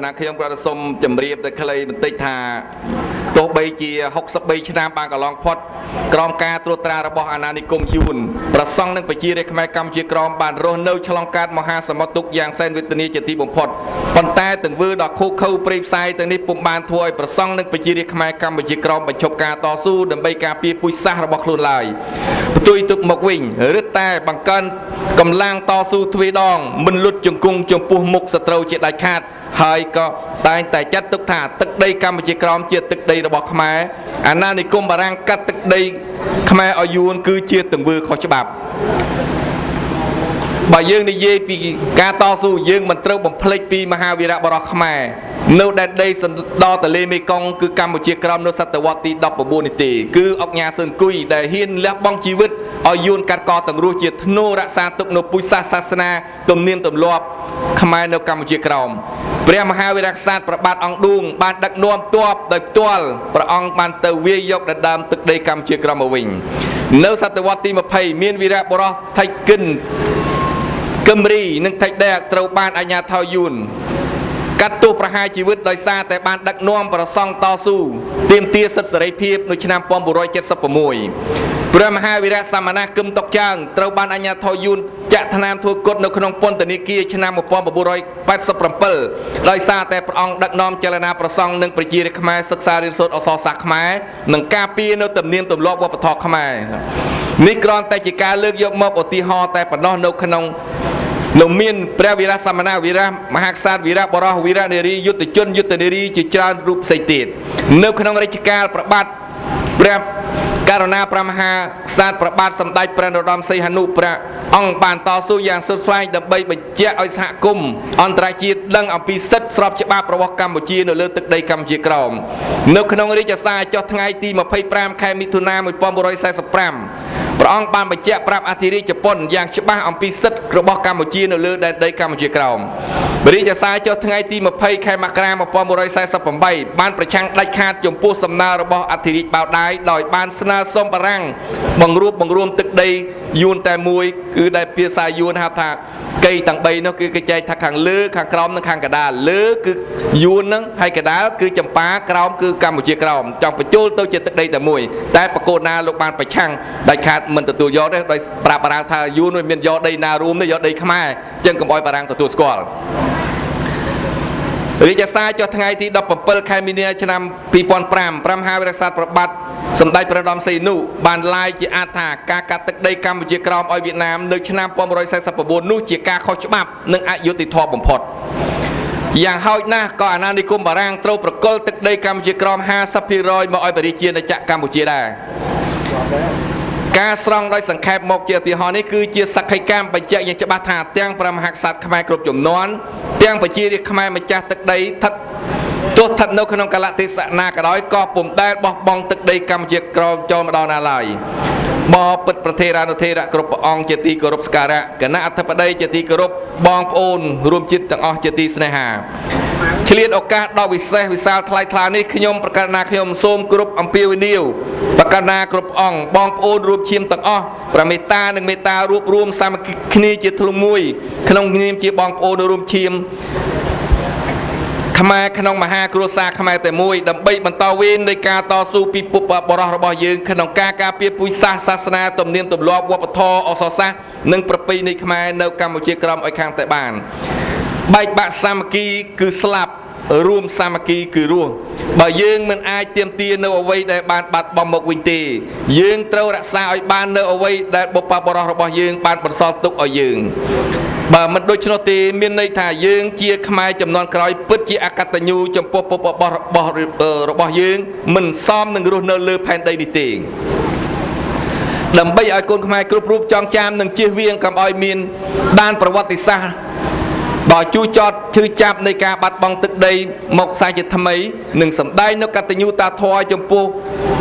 ណៈខ្ញុំក៏សូមជម្រាបតែខ្លីបន្តិចថាទោះបីជា63ឆ្នាំបានកន្លងផុតក្រោមការត្រួតត្រារបស់អាណានិគមយួនប្រសង់និងប្រជារាស្ត្រខ្មែរកម្ពុជាក្រោមបានរស់នៅឆ្លងកាត់មហាសមុទ្រទុកយ៉ាងសែនវេទនាជាទីបំផុតប៉ុន្តែទង្វើដ៏ឃោរឃៅព្រៃផ្សាយទាំងនេះពុំបានធ្វើឲ្យប្រសង់និងប្រជារាស្ត្រខ្មែរកម្ពុជាក្រោមបញ្ឈប់ការតស៊ូដើម្បីការពារពូជសាសន៍របស់ខ្លួនឡើយផ្ទុយទុកមកវិញរឹតតែបង្កើនកម្លាំងតស៊ូទ្វេដងមិនលុតជង្គង់ចំពោះមុខសត្រូវជាដាច់ខាតហើយក៏តែងតែចាត់ទុកថាទឹកដីកម្ពុជាក្រោមជាទឹកដីរបស់ខ្មែរអាណានិគមបារាំងកាត់ទឹកដីខ្មែរឲ្យយួនគឺជាទង្វើខុសច្បាប់បើយើងនិយាយពីការតស៊ូយើងមិនត្រូវបំភ្លេចពីមហាវីរបុរសខ្មែរនៅដែនដីដល់ទន្លេមេគង្គគឺកម្ពុជាក្រោមនៅសតវត្សទី19នេះទេគឺអុកញ៉ាសឿនគុយដែលហ៊ានលះបង់ជីវិតឲ្យយួនកាត់កទាំងរស់ជាធ្នូរក្សាទុកនៅពុទ្ធសាសនាទំនៀមទម្លាប់ខ្មែរនៅកម្ពុជាក្រោមព្រះមហាវីរក្សត្រព្រះបាទអង្គឌួងបានដឹកនាំទ័ពដោយផ្ទាល់ព្រះអង្គបានទៅវាយយកដណ្ដើមទឹកដីកម្ពុជាក្រោមមកវិញនៅសតវត្សទី20មានវីរបុរសថៃគិនគឹមរីនិងថៃដែកត្រូវបានអាជ្ញាធរយួនកាត់ទោសប្រហារជីវិតដោយសារតែបានដឹកនាំប្រសង់តស៊ូទាមទារសិទ្ធិសេរីភាពនៅឆ្នាំ1976ព្រះមហាវីរៈសមណគឹមតុកចាងត្រូវបានអាជ្ញាធរយួនចាក់ថ្នាំធ្វើគុតនៅក្នុងពន្ធនាគារឆ្នាំ1987ដោយសារតែព្រះអង្គដឹកនាំចលនាប្រសង់និងប្រជារាស្ត្រខ្មែរសិក្សារៀនសូត្រអក្សរសាស្ត្រខ្មែរនិងការពារនៅទំនៀមទម្លាប់វប្បធម៌ខ្មែរនេះគ្រាន់តែជាការលើកយកមកឧទាហរណ៍តែប៉ុណ្ណោះនៅក្នុងមានព្រះវីរៈសមណវីរៈមហាក្សត្រវីរៈបរោះវីរៈនារីយុទ្ធជនយុទ្ធនារីជាច្រើនរូបផ្សេងទៀតនៅក្នុងរជ្ជកាលព្រះបាទព្រះករុណាព្រះមហាក្សត្រព្រះបាទសម្ដេចព្រះនរោត្តមសីហនុព្រះអង្គបានតស៊ូយ៉ាងសុទ្ធស្វែងដើម្បីបញ្ជាក់ឲ្យសហគមន៍អន្តរជាតិដឹងអំពីសិទ្ធិស្របច្បាប់របស់កម្ពុជានៅលើទឹកដីកម្ពុជាក្រោមនៅក្នុងរាជសារចុះថ្ងៃទី25ខែមិថុនា1945ព្រះអង្គបានបញ្ជាក់ប្រាប់អធិរាជជប៉ុនយ៉ាងច្បាស់អំពីសិទ្ធិរបស់កម្ពុជានៅលើដែនដីកម្ពុជាក្រោមរាជសារចុះថ្ងៃទី20ខែមករា1948បានប្រឆាំងដាច់ខាតចំពោះសំណើរបស់អធិរាជបៅដាយដោយបានស្នើសុំបារាំងបង្រួមទឹកដីយួនតែមួយគឺដែលភាសាយួនហៅថាកៃទាំង3នោះគឺគេចែកថាខាងលើខាងក្រោមនិងខាងកណ្ដាលលើគឺយួនហ្នឹងហើយកណ្ដាលគឺចម្ប៉ាក្រោមគឺកម្ពុជាក្រោមចង់បញ្ចូលទៅជាទឹកដីតែមួយតែបកគោណាលោកបានប្រឆាំងដាច់ខាតមិនទទួលយកទេដោយប្រាប់បារាំងថាយួនមិនមានយកដីណារួមទេយកដីខ្មែរអញ្ចឹងកុំឲ្យបារាំងទទួលស្គាល់រាជសារចុះថ្ងៃទី17ខែមីនាឆ្នាំ2005ព្រះមហាវីរក្សត្រព្រះបាទសម្ដេចព្រះនរោត្តមសីហនុបានឡាយជាថាការកាត់ទឹកដីកម្ពុជាក្រោមឲ្យវៀតណាមនៅឆ្នាំ1949នោះជាការខុសច្បាប់និងអយុត្តិធម៌បំផុតយ៉ាងហោចណាស់ក៏អាណានិគមបារាំងត្រូវប្រគល់ទឹកដីកម្ពុជាក្រោម 50% មកឲ្យប្រជាជាតិចក្រកម្ពុជាដែរការស្រង់ដោយសង្ខេបមកជាឧទាហរណ៍នេះគឺជាសក្ខីកម្មបញ្ជាក់យ៉ាងច្បាស់ថាទាំងព្រះមហាក្សត្រខ្មែរគ្រប់ជំនាន់ទាំងប្រជារាស្ត្រខ្មែរម្ចាស់ទឹកដីស្ថិតនៅក្នុងកលៈទេសៈណាក៏ដោយក៏ពុំដែលបោះបង់ទឹកដីកម្ពុជាក្រោមចូលម្ដងណាឡើយបបិទ្ធប្រធេរានុធេរៈគ្រប់ព្រះអង្គជាទីគោរពសក្ការៈគណៈអធិបតីជាទីគោរពបងប្អូនរួមជាតិទាំងអស់ជាទីស្នេហាឆ្លៀតឱកាសដ៏វិសេសវិសាលថ្លៃថ្លានេះខ្ញុំប្រកាសណាខ្ញុំសូមគ្រប់អំពាវនាវប្រកាសណាគ្រប់អង្គបងប្អូនរួមឈាមទាំងអស់ប្រមេត្តានិងមេត្តារួបរวมសាមគ្គីគ្នាជាធ្លុងមួយក្នុងនាមជាបងប្អូនរួមឈាមខ្មែរក្នុងមហាគ្រួសារខ្មែរតែមួយដើម្បីបន្តវេននៃការតស៊ូពីពុទ្ធបរិសរបស់យើងក្នុងការការពារពូជសាសន៍សាសនាទំនៀមទម្លាប់វប្បធម៌អក្សរសាស្ត្រនិងប្រពៃណីខ្មែរនៅកម្ពុជាក្រោមឲ្យខាងតែបានបែកបាក់សាមគ្គីគឺស្លាប់រួមសាមគ្គីគឺរស់បើយើងមិនអាចទាមទារនៅអ្វីដែលបានបាត់បង់មកវិញទេយើងត្រូវរក្សាឲ្យបាននៅអ្វីដែលបុព្វបុរសរបស់យើងបានបន្សល់ទុកឲ្យយើងបើមិនដូច្នោះទេមានន័យថាយើងជាខ្មែរចំនួនក្រោយពិតជាអកតញ្ញូចំពោះបុព្វបុរសរបស់យើងមិនសមនឹងរស់នៅលើផែនដីនេះទេដើម្បីឲ្យកូនខ្មែរគ្រប់រូបចងចាំនិងជៀសវាងកុំឲ្យមានដានប្រវត្តិសាស្ត្របើជួចចត់ឈឺចាប់នៃការបាត់បង់ទឹកដីមកសាជាថ្មីនិងសម្ដែងនៅកតញ្ញូតាធម៌ចំពោះ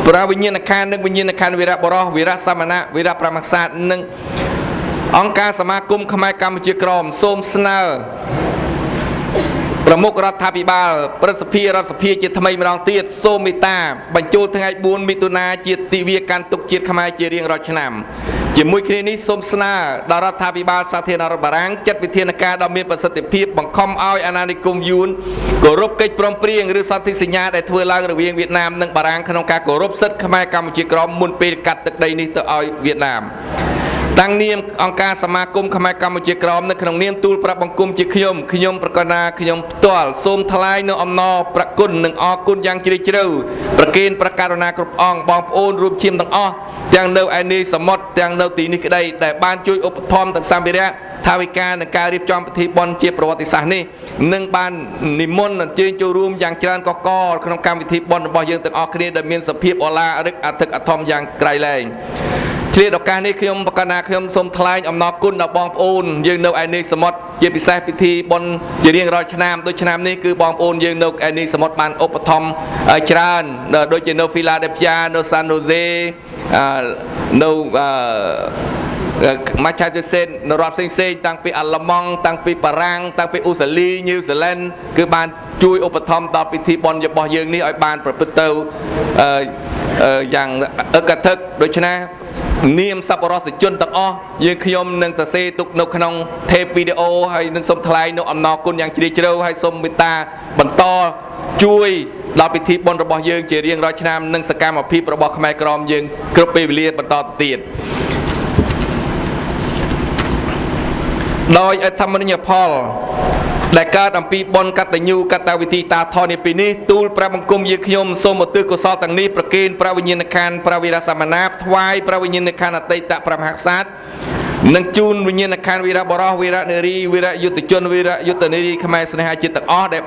ព្រះវិញ្ញាណក្ខន្ធនិងវិញ្ញាណក្ខន្ធវីរៈបរោះវីរៈសមណៈវីរៈព្រះមហាក្សត្រនិងអង្គការសមាគមខ្មែរកម្ពុជាក្រោមសូមស្នើប្រមុខរដ្ឋាភិបាលព្រឹទ្ធសភារដ្ឋសភាជាថ្មីម្ដងទៀតសូមមេត្តាបញ្ចូលថ្ងៃ4មិថុនាជាទិវាកាន់ទុកជាតិខ្មែរជារៀងរាល់ឆ្នាំ ជាមួយគ្នានេះសូមស្នើដល់រដ្ឋាភិបាលសាធារណរដ្ឋបារាំងចាត់វិធានការដ៏មានប្រសិទ្ធភាពបង្ខំឲ្យអាណានិគមយួនគោរពកិច្ចព្រមព្រៀងឬសន្ធិសញ្ញាដែលធ្វើឡើងរវាងវៀតណាមនិងបារាំងក្នុងការគោរពសិទ្ធិខ្មែរកម្ពុជាក្រោមមុនពេលកាត់ទឹកដីនេះទៅឲ្យវៀតណាមតាំងនាមអង្គការសមាគមខ្មែរកម្ពុជាក្រោមនៅក្នុងនាមទូលប្រាប់បង្គំជាខ្ញុំប្រកាសណាខ្ញុំផ្ទាល់សូមថ្លែងនូវអំណរប្រគុណនិងអរគុណយ៉ាងជ្រាលជ្រៅប្រគេនព្រះករុណាគ្រប់អង្គបងប្អូនរួមឈាមទាំងអស់ទាំងនៅឯនីសមុទ្រទាំងនៅទីនេះក្តីដែលបានជួយឧបត្ថម្ភទាំងសម្ភារៈថាវិការនិងការរៀបចំពិធីបុណ្យជាប្រវត្តិសាស្ត្រនេះនិងបាននិមន្តអញ្ជើញចូលរួមយ៉ាងច្រើនកកកក្នុងកម្មវិធីបុណ្យរបស់យើងទាំងអស់គ្នាដែលមានសភាពអឡារឹកអធិកអធមយ៉ាងក្រៃលែងឆ្លៀតឱកាសនេះខ្ញុំប្រកាសណាខ្ញុំសូមថ្លែងអំណរគុណដល់បងប្អូនយើងនៅឯនីសមុទ្រជាពិសេសពិធីបុណ្យជារៀងរាល់ឆ្នាំដូចឆ្នាំនេះគឺបងប្អូនយើងនៅឯនីសមុទ្របានឧបត្ថម្ភច្រើនដូចជានៅ Philadelphia នៅ San Jose នៅMassachusetts នៅរដ្ឋផ្សេងៗតាំងពីអាល្លឺម៉ង់តាំងពីបារាំងតាំងពីអូស្ត្រាលីញូហ្សេឡង់គឺបានជួយឧបត្ថម្ភដល់ពិធីបុណ្យរបស់យើងនេះឲ្យបានប្រព្រឹត្តទៅយ៉ាងអឹកធឹកដូច្នេះនាមសប្បុរសជនទាំងអស់យើងខ្ញុំនឹងសរសេរទុកនៅក្នុងថេពវីដេអូហើយនឹងសូមថ្លែងនៅអំណរគុណយ៉ាងជ្រាលជ្រៅហើយសូមមេត្តាបន្តជួយដល់ពិធីបុណ្យរបស់យើងជារៀងរាល់ឆ្នាំនិងសកម្មភាពរបស់ខ្មែរក្រមយើងគ្រប់ពេលវេលាបន្តទៅទៀតដោយអធម្មនិយផលដែលកើតអំពីបុណ្យកតញ្ញូកតវិធីតាធននេះពីនេះទូលព្រះបង្គំយើងខ្ញុំសូមឧទ្ទិសកុសលទាំងនេះប្រគេនព្រះវិញ្ញាណក្ខន្ធព្រះវីរសមណាថ្វាយព្រះវិញ្ញាណក្ខន្ធអតីតព្រះមហាក្សត្រនិងជូនវិញ្ញាណក្ខន្ធវីរបុរសវីរនារីវីរយុទ្ធជនវីរយុទ្ធនារីខ្មែរស្នេហាជាតិទាំងអស់ដែល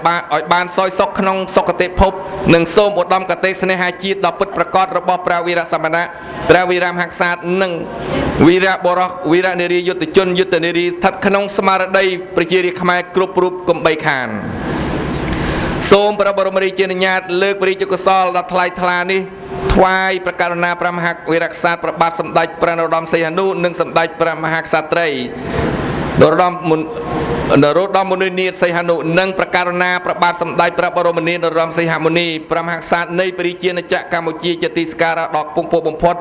បានសោយសុខក្នុងសុគតិភពនិងសូមឧត្តមកតេស្នេហាជាតិដ៏ពិតប្រាកដរបស់ព្រះវីរសមណៈព្រះវីរមហាក្សត្រនិងវីរបុរសវីរនារីយុទ្ធជនយុទ្ធនារីស្ថិតក្នុងស្មារតីប្រជារាស្ត្រខ្មែរគ្រប់រូបកុំបីខានសូមព្រះបរមរាជានុញ្ញាតលើកព្រះរាជកុសលដ៏ថ្លៃថ្លានេះថ្វាយព្រះករុណាព្រះមហាវីរក្សត្រព្រះបាទសម្ដេចព្រះនរោត្តមសីហនុនិងសម្ដេចព្រះមហាក្សត្រីនរោត្តមមុនីនាថសីហនុនិងព្រះករុណាព្រះបាទសម្ដេចព្រះបរមនាថនរោត្តមសីហមុនីព្រះមហាក្សត្រនៃព្រះរាជាណាចក្រកម្ពុជាជាទីសក្ការៈដ៏ខ្ពង់ខ្ពស់បំផុត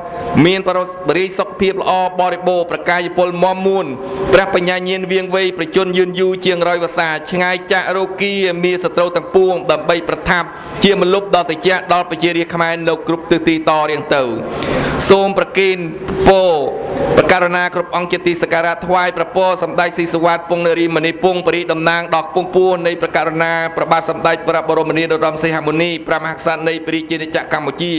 មានបរិសុខភាពល្អបរិបូរណ៍ប្រកាយពលមាំមួនព្រះបញ្ញាញាណវៀងវៃប្រជញ្ញយឺនយូរជាង100វស្សាឆ្ងាយចាក់រោគីមានសត្រូវទាំងពួងដើម្បីប្រថាប់ជាមលុបដល់តិចដល់ប្រជារាស្ត្រខ្មែរនៅគ្រប់ទិសទីតរៀងទៅសូមប្រគេនពរព្រះករុណាគ្រប់អង្គជាទីសក្ការៈថ្វាយព្រះពរសម្ដេចស៊ីសុវត្ថិពងនារីមនីពងបរិតំណាងដល់ខ្ពង់ខ្ពស់នៃព្រះករុណាព្រះបាទសម្ដេចព្រះបរមនាថនរោត្តមសីហមុនីព្រះមហាក្សត្រនៃព្រះរាជាណាចក្រកម្ពុជា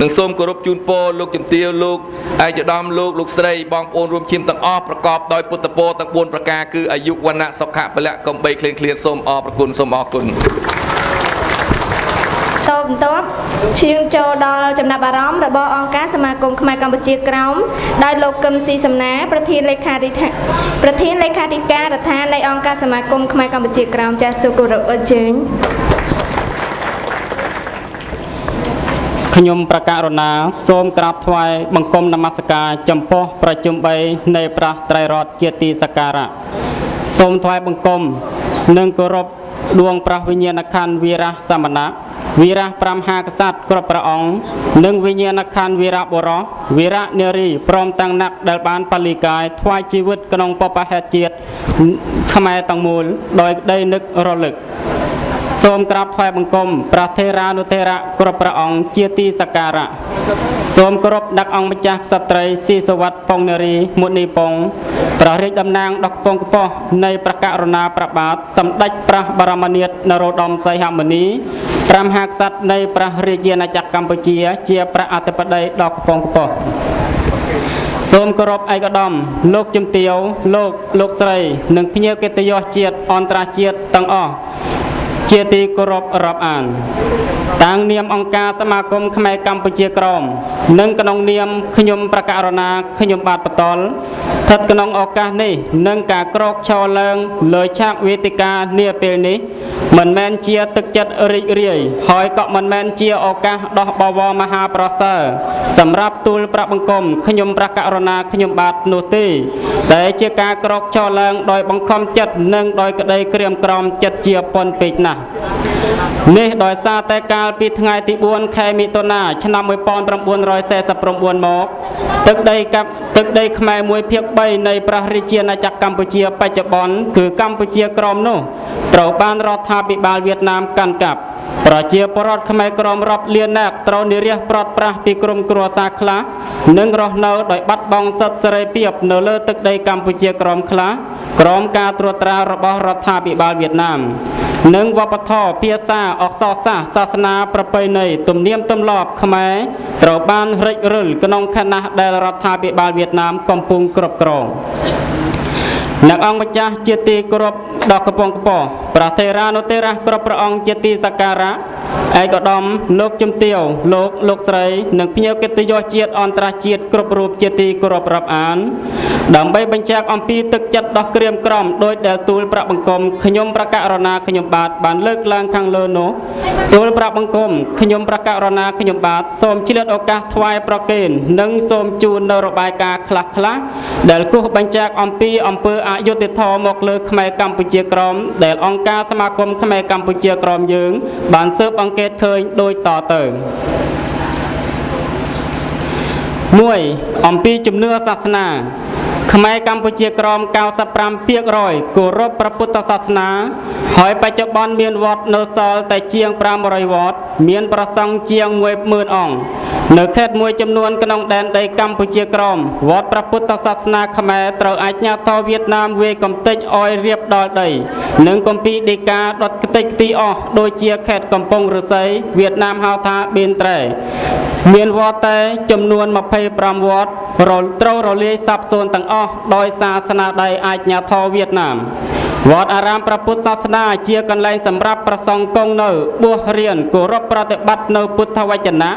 និងសូមគោរពជូនពរលោកជំទាវលោកឯកឧត្តមលោកស្រីបងប្អូនរួមឈាមទាំងអស់ប្រកបដោយពុទ្ធពរទាំង4ប្រការគឺអាយុវណ្ណៈសុខៈពលៈកំបីគ្លៀងគ្លាសូមអរព្រគុណសូមអរគុណតបបន្ទាប់ឈានចូលដល់ចំណាប់អារម្មណ៍របស់អង្គការសមាគមខ្មែរកម្ពុជាក្រោមដោយលោកកឹមស៊ីសំណាប្រធានលេខាធិការរដ្ឋានៃអង្គការសមាគមខ្មែរកម្ពុជាក្រោមចាសសូមគោរពអញ្ជើញខ្ញុំប្រកាសរណាសូមក្រាបថ្វាយបង្គំនមស្ការចំពោះប្រជុំ3នៃព្រះត្រៃរតន៍ជាទីសក្ការៈសូមថ្វាយបង្គំនិងគោរពដួងព្រះវិញ្ញាណក្ខន្ធវីរសមណៈវីរៈព្រះមហាក្សត្រគ្រប់ព្រះអង្គនិងវិញ្ញាណក្ខន្ធវីរបុរសវីរនារីព្រមទាំងអ្នកដែលបានបលិកាយថ្វាយជីវិតក្នុងបព្វហេតុជាតិខ្មែរទាំងមូលដោយក្តីនឹករលឹកសូមក្រាបថ្វាយបង្គំព្រះថេរានុថេរៈគ្រប់ព្រះអង្គជាទីសក្ការៈសូមគោរពដឹកអង្គម្ចាស់ក្សត្រីស៊ីសុវត្ថិពងនារីមុនីពងព្រះរាជតំណាងដ៏ខ្ពង់ខ្ពស់នៃព្រះករុណាព្រះបាទសម្ដេចព្រះបរមនាថនរោត្តមសីហមុនីព្រះមហាក្សត្រនៃព្រះរាជាណាចក្រកម្ពុជាជាព្រះអធិបតីដ៏ខ្ពង់ខ្ពស់សូមគោរពឯកឧត្តមលោកជំទាវលោកស្រីនិងភ្ញៀវកិត្តិយសជាតិអន្តរជាតិទាំងអស់ជាទីគោរពរាប់អានតាំងនាមអង្គការសមាគមខ្មែរកម្ពុជាក្រមនិងក្នុងនាមខ្ញុំប្រកាសរណាខ្ញុំបាទបតលស្ថិតក្នុងឱកាសនេះនិងការក្រោកឈរឡើងលើឆាកវេទិកានាពេលនេះមិនមែនជាទឹកចិត្តរីករាយហើយក៏មិនមែនជាឱកាសដោះបវរមហាប្រសើរសម្រាប់ទូលព្រះបង្គំខ្ញុំប្រកាសរណាខ្ញុំបាទនោះទេតែជាការក្រោកឈរឡើងដោយបង្ខំចិត្តនិងដោយក្តីក្រៀមក្រំចិត្តជាពន់ពេកណាស់ នេះដោយសារតែកាលពីថ្ងៃទី4ខែមិថុនាឆ្នាំ1949មកទឹកដីខ្មែរ1ភាគ3នៃព្រះរាជាណាចក្រកម្ពុជាបច្ចុប្បន្នគឺកម្ពុជាក្រមនោះត្រូវបានរដ្ឋាភិបាលវៀតណាមកាន់កាប់ប្រជាពលរដ្ឋខ្មែរក្រមរាប់លាននាក់ត្រូវនិរាសប្រត់ប្រាស់ពីក្រុមគ្រួសារខ្លះនិងរស់នៅដោយបាត់បង់សិទ្ធិសេរីភាពនៅលើទឹកដីកម្ពុជាក្រមខ្លះក្រោមការត្រួតត្រារបស់រដ្ឋាភិបាលវៀតណាមនិងវប្បធម៌ភាសាអក្សរសាស្ត្រសាសនាប្រពៃណីទំនៀមទម្លាប់ខ្មែរត្រូវបានរិចរិលក្នុងខណៈដែលរដ្ឋាភិបាលវៀតណាមកំពុងគ្រប់គ្រងអ្នកអង្គម្ចាស់ជាទីគោរពដ៏កំពង់ខ្ពស់ព្រះថេរានុថេរៈគ្រប់ព្រះអង្គជាទីសក្ការៈឯកឧត្តមលោកជំទាវលោកស្រីនិងភ្ញៀវកិត្តិយសជាតិអន្តរជាតិគ្រប់រូបជាទីគោរពរាប់អានដើម្បីបញ្ជាក់អំពីទឹកចិត្តដ៏ក្រៀមក្រំដោយដែលទូលប្រាក់បង្គំខ្ញុំប្រកាសរណាខ្ញុំបាទបានលើកឡើងខាងលើនោះទូលប្រាក់បង្គំខ្ញុំប្រកាសរណាខ្ញុំបាទសូមឆ្លៀតឱកាសថ្វាយប្រគេននិងសូមជូននៅរបាយការណ៍ខ្លះដែលគូសបញ្ជាក់អំពីអំពើអយុត្តិធម៌មកលើខ្មែរកម្ពុជាក្រមដែលអង្គការសមាគមខ្មែរកម្ពុជាក្រមយើងបានស៊ើបអង្កេតឃើញដូចតទៅ 1. អំពីជំនឿសាសនាខ្មែរកម្ពុជាក្រម 95% គោរពព្រះពុទ្ធសាសនាហើយបច្ចុប្បន្នមានវត្តនៅសល់តែជាង 500 វត្តមានព្រះសង្ឃជាង 10,000 អង្គនៅខេត្តមួយចំនួនក្នុងដែនដីកម្ពុជាក្រមវត្តព្រះពុទ្ធសាសនាខ្មែរត្រូវអាជ្ញាធរវៀតណាមវាយកំទេចឲ្យរៀបដល់ដីនិងគម្ពីរដីកាដុតខ្ទេចខ្ទីអស់ដូចជាខេត្តកំពង់ឫស្សីវៀតណាមហៅថាបៀនត្រែមានវត្តតែចំនួន 25 វត្តត្រូវរលាយសាបសូន្យទាំងអស់ដោយសារស្នាដៃអាជ្ញាធរវៀតណាមវត្តអារាមព្រះពុទ្ធសាសនាជាកន្លែងសម្រាប់ព្រះសង្ឃគង់នៅបួសរៀនគោរពប្រតិបត្តិនៅពុទ្ធវចនៈ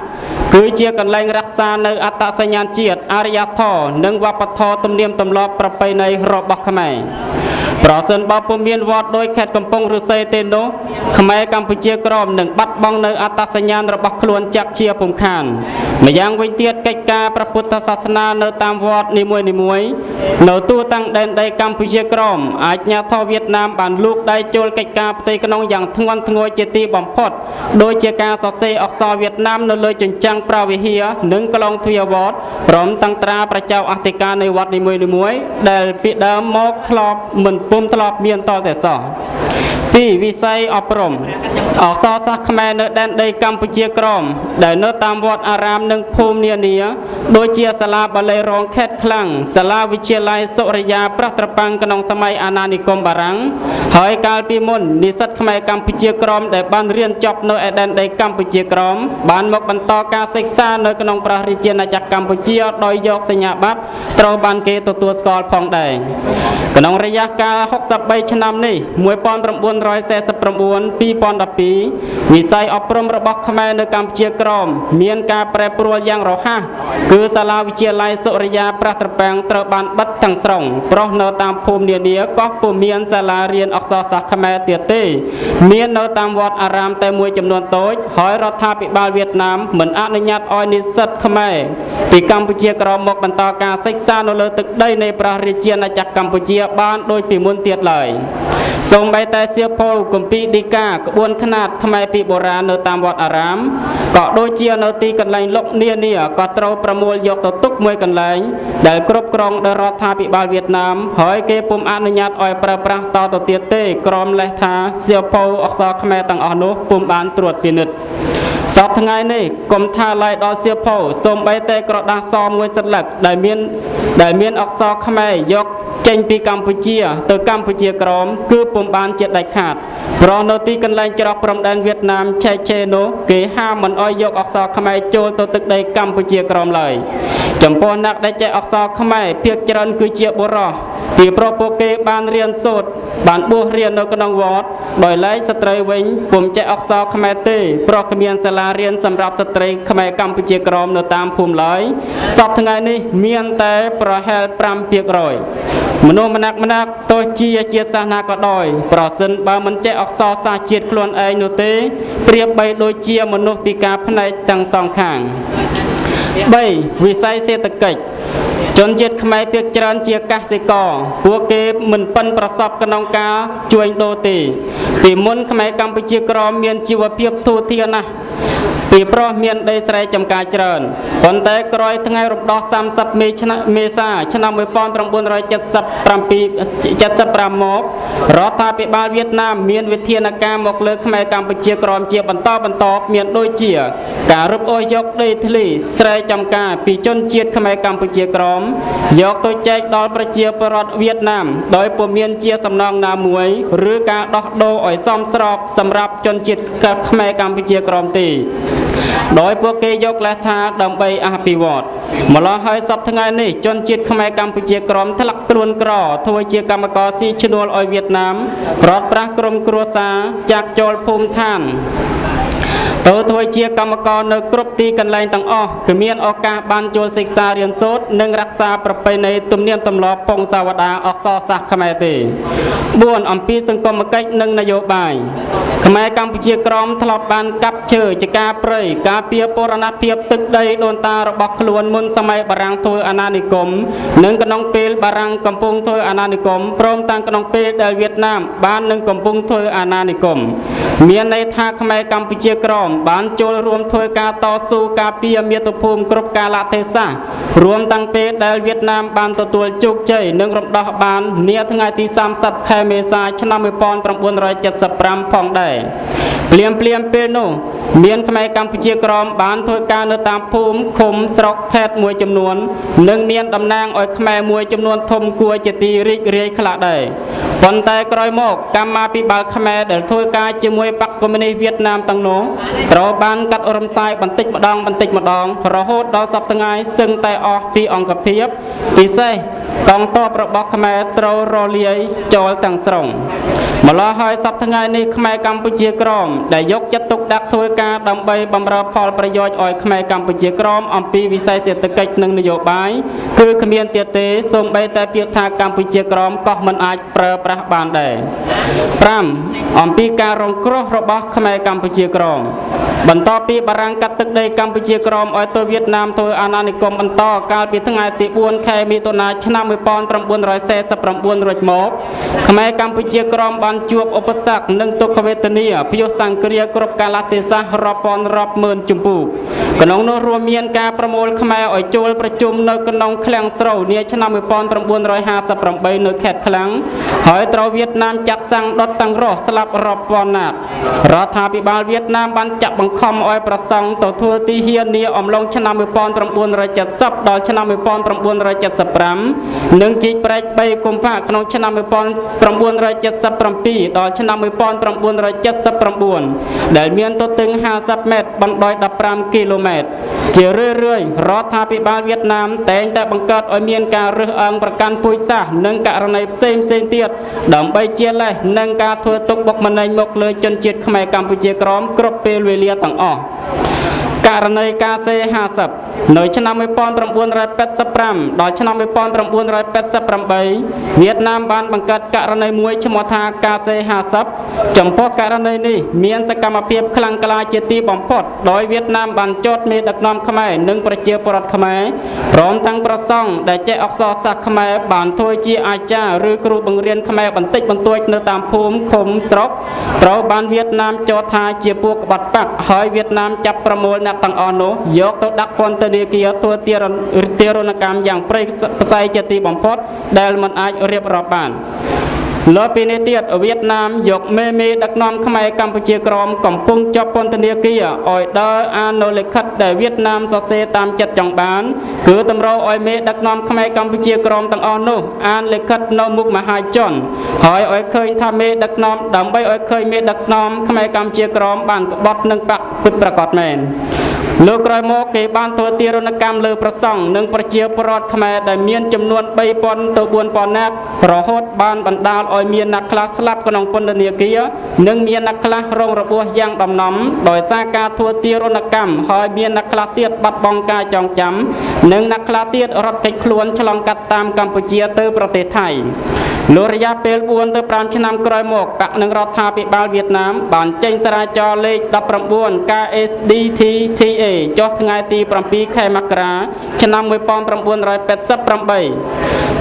គឺជាកន្លែងរក្សានៅអត្តសញ្ញាណជាតិអរិយធម៌និងវប្បធម៌ទំនៀមទម្លាប់ប្រពៃណីរបស់ខ្មែរប្រសិនបើពុំមានវត្តដោយខេត្តកំពង់ឫស្សីទេនោះខ្មែរកម្ពុជាក្រមនឹងបាត់បង់នៅអត្តសញ្ញាណរបស់ខ្លួនចាក់ជាពុំខានម្យ៉ាងវិញទៀតកិច្ចការព្រះពុទ្ធសាសនានៅតាមវត្តនីមួយៗនៅទូទាំងដែនដីកម្ពុជាក្រមអាជ្ញាធរវៀតណាមបានលូកដៃចូលកិច្ចការផ្ទៃក្នុងយ៉ាងធ្ងន់ធ្ងរជាទីបំផុតដោយជាការសរសេរអក្សរវៀតណាមនៅលើជញ្ជាំងព្រះវិហារនិងក្លោងទ្វារវត្តព្រមទាំងត្រាប្រជាអធិការនៃវត្តនីមួយៗដែលពីដើមមកធ្លាប់មិនពុំធ្លាប់មានតតែសោះ 2. វិស័យអប់រំអក្សរសាស្ត្រខ្មែរនៅដែនដីកម្ពុជាក្រមដែលនៅតាមវត្តអារាមនិងភូមិនានាដូចជាសាលាបាលីរងខេត្តខ្លាំងសាលាវិទ្យាល័យសុរិយាប្រះត្រប៉ាំងក្នុងសម័យអាណានិគមបារាំងហើយកាលពីមុននិស្សិតខ្មែរកម្ពុជាក្រមដែលបានរៀនចប់នៅឯដែនដីកម្ពុជាក្រមបានមកបន្តការសិក្សានៅក្នុងព្រះរាជាណាចក្រកម្ពុជាដោយយកសញ្ញាបត្រត្រូវបានគេទទួលស្គាល់ផងដែរក្នុងរយៈកាល 63 ឆ្នាំនេះ 1949-2012 វិស័យអប់រំរបស់ខ្មែរនៅកម្ពុជាក្រមមានការប្រែប្រួលយ៉ាងរហ័សគឺសាលាវិទ្យាល័យសុរិយាប្រះត្រប៉ាំងត្រូវបានបិទទាំងស្រុងព្រោះនៅតាមភូមិនានាក៏ពុំមានសាលារៀនអក្សរសាស្ត្រខ្មែរទៀតទេមាននៅតាមវត្តអារាមតែមួយចំនួនតូចហើយរដ្ឋាភិបាលវៀតណាមមិនអនុញ្ញាតឲ្យនិស្សិតខ្មែរពីកម្ពុជាក្រមមកបន្តការសិក្សានៅលើទឹកដីនៃព្រះរាជាណាចក្រកម្ពុជាបានដូចពីមុនទៀតឡើយសូម្បីតែសៀវភៅគម្ពីរដីកាក្បួនខ្នាតខ្មែរពីបុរាណនៅតាមវត្តអារាមក៏ដូចជានៅទីកន្លែងលុកនានាក៏ត្រូវប្រមូលយកទៅទុកមួយកន្លែងដែលគ្រប់គ្រងដោយរដ្ឋាភិបាលវៀតណាមហើយគេពុំអនុញ្ញាតឲ្យប្រើប្រាស់តទៅទៀតទេក្រមលេសថាសៀវភៅអក្សរខ្មែរទាំងអស់នោះពុំបានត្រួតពិនិត្យសពថ្ងៃនេះកុំថាឡាយដល់សៀវភៅសូម្បីតែក្រដាសសមួយសន្លឹកដែលមានអក្សរខ្មែរយកចេញពីកម្ពុជាទៅកម្ពុជាក្រមគឺពុំបានជាដាច់ខាតព្រោះនៅទីកន្លែងច្រកព្រំដែនវៀតណាមឆែកឆេនោះគេហាមមិនឲ្យយកអក្សរខ្មែរចូលទៅទឹកដីកម្ពុជាក្រមឡើយចំពោះអ្នកដែលចេះអក្សរខ្មែរភាគច្រើនគឺជាបុរសពីព្រោះពួកគេបានរៀនសូត្របានបួសរៀននៅក្នុងវត្តដោយឡែកស្ត្រីវិញពុំចេះអក្សរខ្មែរទេព្រោះគ្មានសាលារៀនសម្រាប់ស្ត្រីខ្មែរកម្ពុជាក្រមនៅតាមភូមិឡើយសពថ្ងៃនេះមានតែប្រហែល 5% មនុស្សម្នាក់ទោះជាជាតិសាសនាក៏ដោយប្រសិនបើមិនចេះអក្សរសាស្ត្រជាតិខ្លួនឯងនោះទេប្រៀបបីដូចជាមនុស្សពិការផ្នែកទាំងសងខាង 3. វិស័យសេដ្ឋកិច្ចជនជាតិខ្មែរភាគច្រើនជាកសិករពួកគេមិនប៉ិនប្រសប់ក្នុងការជួញដូរទេ ពីមុនខ្មែរកម្ពុជាក្រមមានជីវភាពធូរធារណាស់ពីព្រោះមានដីស្រែចម្ការច្រើនប៉ុន្តែក្រោយថ្ងៃរំដោះ30មេសាឆ្នាំ1975មករដ្ឋាភិបាលវៀតណាមមានវិធានការមកលើខ្មែរកម្ពុជាក្រមជាបន្តមានដូចជាការរឹបអូសយកដីធ្លីស្រែចម្ការពីជនជាតិខ្មែរកម្ពុជាក្រមយកទៅចែកដល់ប្រជាពលរដ្ឋវៀតណាមដោយពុំមានជាសំណងណាមួយឬការដោះដូរឲ្យសមស្របសម្រាប់ជនជាតិខ្មែរកម្ពុជាក្រមទេដោយពួកគេយកលេសថាដើម្បីអភិវឌ្ឍម្ល៉េះហើយសពថ្ងៃនេះជនជាតិខ្មែរកម្ពុជាក្រមធ្លាក់ខ្លួនក្រធ្វើជាកម្មករស៊ីឈ្នួលឲ្យវៀតណាមប្រត់ប្រាស់ក្រុមគ្រួសារចាក់ចូលភូមិឋានទៅធ្វើជាកម្មករនៅគ្រប់ទីកន្លែងទាំងអស់គឺមានឱកាសបានចូលសិក្សារៀនសូត្រនិងរក្សាប្រពៃណីទំនៀមទម្លាប់ពងសាវតាអក្សរសាស្ត្រខ្មែរទេ 4. អំពីសង្គមគិច្ចនិងនយោបាយខ្មែរកម្ពុជាក្រមធ្លាប់បានកាប់ឈើជាការព្រៃការពារបរណភាពទឹកដីដូនតារបស់ខ្លួនមុនសម័យបារាំងធ្វើអាណានិគមនិងក្នុងពេលបារាំងកំពុងធ្វើអាណានិគមព្រមទាំងក្នុងពេលដែលវៀតណាមបាននឹងកំពុងធ្វើអាណានិគមមានន័យថាខ្មែរកម្ពុជាក្រមបានចូលរួមធ្វើការតស៊ូការពារមាតុភូមិគ្រប់កាលៈទេសៈរួមទាំងពេលដែលវៀតណាមបានទទួលជោគជ័យនិងរំដោះបាននាថ្ងៃទី30ខែមេសាឆ្នាំ1975ផងដែរភ្លាមពេលនោះមានខ្មែរកម្ពុជាក្រមបានធ្វើការនៅតាមភូមិឃុំស្រុកខេត្តមួយចំនួននិងមានតំណាងឲ្យខ្មែរមួយចំនួនធំគួរជាទីរីករាយខ្លះដែរប៉ុន្តែក្រោយមកកម្មាភិបាលខ្មែរដែលធ្វើការជាមួយបកកុម្មុយនីសវៀតណាមទាំងនោះត្រូវបានកាត់រំសាយបន្តិចម្ដងរហូតដល់សប្តាហ៍ថ្ងៃសឹងតែអស់ពីអង្គភាពពិសេសកងទ័ពរបស់ខ្មែរត្រូវរលាយចូលទាំងស្រុងម្ល៉េះហើយសប្តាហ៍ថ្ងៃនេះខ្មែរកម្ពុជាក្រមដែលយកចិត្តទុកដាក់ធ្វើការដើម្បីបម្រើផលប្រយោជន៍ឲ្យខ្មែរកម្ពុជាក្រមអំពីវិស័យសេដ្ឋកិច្ចនិងនយោបាយគឺគ្មានទៀតទេសូម្បីតែពាក្យថាកម្ពុជាក្រមក៏មិនអាចប្រើប្រាស់បានដែរ 5. អំពីការរងគ្រោះរបស់ខ្មែរកម្ពុជាក្រមបន្ទាប់ពីបារាំងកាត់ទឹកដីកម្ពុជាក្រមឲ្យទៅវៀតណាមធ្វើអាណានិគមបន្តកាលពីថ្ងៃទី4ខែមិថុនាឆ្នាំ1949រួចមកខ្មែរកម្ពុជាក្រមបានជួបឧបសគ្គនិងទុក្ខវេទនាព្យុះសង្គ្រាមគ្រប់កាលៈទេសៈរាប់ពាន់រាប់ម៉ឺនជំពូកក្នុងនោះរួមមានការប្រមូលខ្មែរឲ្យចូលប្រជុំនៅក្នុងឃ្លាំងស្រូវនាឆ្នាំ1958នៅខេត្តឃ្លាំងហើយត្រូវវៀតណាមចាត់សាំងដុតទាំងរស់ស្លាប់រាប់ពាន់ណាត់រដ្ឋាភិបាលវៀតណាមបានចាក់បង្ខំឲ្យប្រសង់ទៅធ្វើទីហ៊ាននាអំឡុងឆ្នាំ1970ដល់ឆ្នាំ1975និងជីកព្រែក3កុម្ភៈក្នុងឆ្នាំ1977ដល់ឆ្នាំ1979ដែលមានទទឹង50ម៉ែត្របណ្ដោយ15គីឡូម៉ែត្រជារឿយរដ្ឋាភិបាលវៀតណាមតែងតែបង្កើតឲ្យមានការរើសអើងប្រកាន់ពូជសាសន៍និងករណីផ្សេងទៀតដើម្បីជាលេសនឹងការធ្វើទុកបុកម្នេញមកលើជនជាតិខ្មែរកម្ពុជាក្រមគ្រប់ពេលវេលាទាំងអស់ករណីការសេ50នៅឆ្នាំ1985ដល់ឆ្នាំ1988វៀតណាមបានបង្កើតករណីមួយឈ្មោះថាការសេ50ចំពោះករណីនេះមានសកម្មភាពខ្លាំងក្លាជាទីបំផុតដោយវៀតណាមបានចោទមេដឹកនាំខ្មែរនិងប្រជាពលរដ្ឋខ្មែរព្រមទាំងប្រសង់ដែលចេះអក្សរសាស្ត្រខ្មែរបានធ្វើជាអាចារ្យឬគ្រូបង្រៀនខ្មែរបន្តិចបន្តួចនៅតាមភូមិឃុំស្រុកត្រូវបានវៀតណាមចោទថាជាពួកក្បត់បាក់ហើយវៀតណាមចាប់ប្រមូលអ្នកទាំងអស់នោះយកទៅដាក់ពន្ធនាគារធ្វើទារុណកម្មយ៉ាងព្រៃផ្សៃជាទីបំផុតដែលមិនអាចរៀបរាប់បានលើពីនេះទៀតវៀតណាមយកមេដឹកនាំខ្មែរកម្ពុជាក្រមកំពុងជាប់ពន្ធនាគារឲ្យដើរអាននៅលិខិតដែលវៀតណាមសរសេរតាមចិត្តចង់បានគឺតម្រូវឲ្យមេដឹកនាំខ្មែរកម្ពុជាក្រមទាំងអស់នោះអានលិខិតនៅមុខមហាជនហើយឲ្យឃើញថាមេដឹកនាំដើម្បីឲ្យឃើញមេដឹកនាំខ្មែរកម្ពុជាក្រមបានក្បត់នឹងបាក់ពិតប្រាកដមែនលើក្រោយមកគេបានធ្វើទារុណកម្មលើប្រសង់និងប្រជាពលរដ្ឋខ្មែរដែលមានចំនួន 3000 ទៅ 4000 នាក់រហូតបានបណ្ដាលឲ្យមានអ្នកខ្លះស្លាប់ក្នុងពន្ធនាគារនិងមានអ្នកខ្លះរងរបួសយ៉ាងដំណំដោយសារការធ្វើទារុណកម្មហើយមានអ្នកខ្លះទៀតបាត់បង់ការចងចាំនិងអ្នកខ្លះទៀតរត់គេចខ្លួនឆ្លងកាត់តាមកម្ពុជាទៅប្រទេសថៃលើរយៈពេល4ទៅ5ឆ្នាំក្រោយមកបកនឹងរដ្ឋាភិបាលវៀតណាមបានចេញសារាចរណ៍លេខ19 KSDT TA PA ចុះថ្ងៃទី7 ខែមករាឆ្នាំ 1988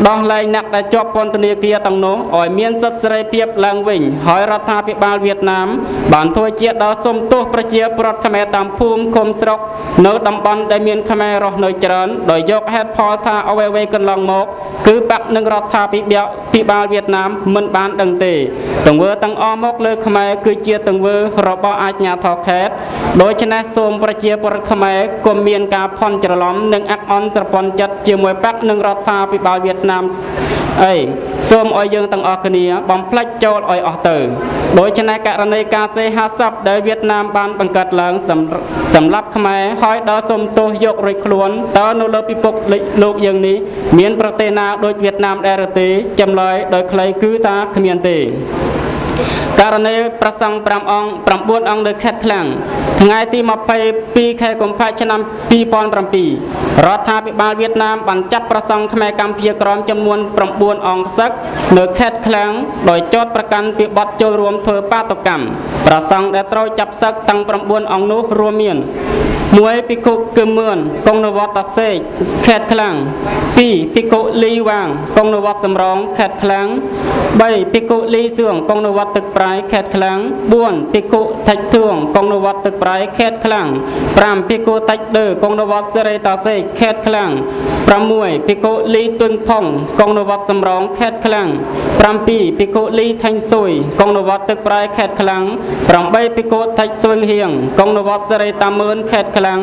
ដោះលែងអ្នកដែលជាប់ពន្ធនាគារទាំងនោះឲ្យមានសិទ្ធិសេរីភាពឡើងវិញហើយរដ្ឋាភិបាលវៀតណាមបានធ្វើជាដល់សុំទោសប្រជាពលរដ្ឋខ្មែរតាមភូមិឃុំស្រុកនៅតំបន់ដែលមានខ្មែររស់នៅច្រើនដោយយកហេតុផលថាអ្វីៗកន្លងមកគឺបាក់នឹងរដ្ឋាភិបាលវៀតណាមមិនបានដឹងទេទង្វើទាំងអស់មកលើខ្មែរគឺជាទង្វើរបស់អាជ្ញាធរខេត្តដូច្នេះសូមប្រជាពលរដ្ឋខ្មែរកុំមានការភ័ន្តច្រឡំនិងអាក់អន់ស្រពន់ចិត្តជាមួយបាក់នឹងរដ្ឋាភិបាលវៀតណាមសូមឲ្យយើងទាំងអស់គ្នាបំផ្លិចចោលឲ្យអស់ទៅដូច្នេះករណីការសេហាស័ព្ទដែលវៀតណាមបានបង្កើតឡើងសម្រាប់ខ្មែរហើយដល់សុំទោសយករួចខ្លួនតើនៅលើពិភពលោកយើងនេះមានប្រទេសណាដូចវៀតណាមដែរឬទេចម្លើយដោយខ្លីគឺថាគ្មានទេករណីប្រសង់9អង្គនៅខេត្តឃ្លាំងថ្ងៃទី22 ខែកុម្ភៈឆ្នាំ 2007 រដ្ឋាភិបាលវៀតណាមបានចាត់ប្រសង់ខ្មែរកម្ពុជាក្រមចំនួន9អង្គសឹកនៅខេត្តឃ្លាំងដោយចោទប្រកាន់ពីបទចូលរួមធ្វើបាតុកម្មប្រសង់ដែលត្រូវចាប់សឹកទាំង9អង្គនោះរួមមាន1ភិក្ខុគឹមមឿនកុងនៅវត្តតាសេកខេត្តឃ្លាំង2ភិក្ខុលីវាងកុងនៅវត្តសំរងខេត្តឃ្លាំង3ភិក្ខុលីសឿងកុងនៅវត្តទឹកប្រៃខេត្តឃ្លាំង4ភិក្ខុថាច់ធួងកុងនៅវត្តទឹកប្រៃខេត្តឃ្លាំង5ភិក្ខុតាច់ដឺកុងនៅវត្តសេរីតាសេកខេត្តឃ្លាំង6ភិក្ខុលីទុញផុងកុងនៅវត្តសំរងខេត្តឃ្លាំង7ភិក្ខុលីថាញ់ស៊ុយកុងនៅវត្តទឹកប្រៃខេត្តឃ្លាំង8ភិក្ខុថាច់ស្វឹងហៀងកុងនៅវត្តសេរីតាមឿនខេត្តឃ្លាំង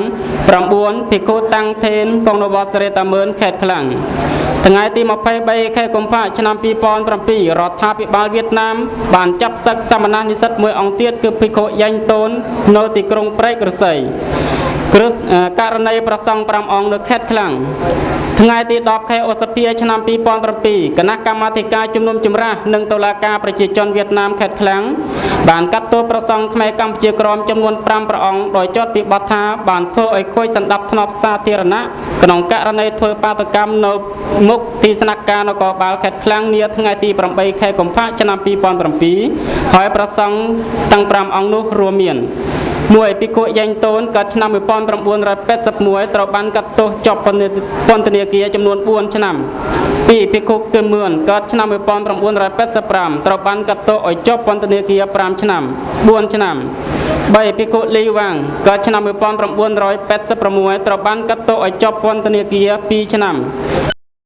9ភិក្ខុតាំងថេនកុងនៅវត្តសេរីតាមឿនខេត្តឃ្លាំងថ្ងៃទី23 ខែកុម្ភៈឆ្នាំ 2007 រដ្ឋាភិបាលវៀតណាមបានចាប់សឹកសមណនិស្សិតមួយអង្គទៀតគឺភិក្ខុយ៉ាញ់តូននៅទីក្រុងព្រែកឫស្សីករណីប្រសង់5អង្គនៅខេត្តឃ្លាំងថ្ងៃទី10 ខែឧសភាឆ្នាំ 2007 គណៈកម្មាធិការជំនុំជម្រះនិងតុលាការប្រជាជនវៀតណាមខេត្តឃ្លាំងបានកាត់ទោសប្រសង់ខ្មែរកម្ពុជាក្រមចំនួន5ព្រះអង្គដោយចោទពីបទថាបានធ្វើឲ្យខូចសណ្ដាប់ធ្នាប់សាធារណៈក្នុងករណីធ្វើបាតុកម្មនៅមុខទីស្នាក់ការនគរបាលខេត្តឃ្លាំងនាថ្ងៃទី8 ខែកុម្ភៈឆ្នាំ 2007 ហើយប្រសង់ទាំង5អង្គនោះរួមមាន1ភិក្ខុយ៉ាញ់តូនកើតឆ្នាំ 1981 ត្រូវបានកាត់ទោសជាប់ពន្ធនាគារចំនួន4ឆ្នាំ2ភិក្ខុគឹមមឿនកើតឆ្នាំ 1985 ត្រូវបានកាត់ទោសឲ្យជាប់ពន្ធនាគារ5ឆ្នាំ4ឆ្នាំ3ភិក្ខុលីវាងកើតឆ្នាំ 1986 ត្រូវបានកាត់ទោសឲ្យជាប់ពន្ធនាគារ2ឆ្នាំ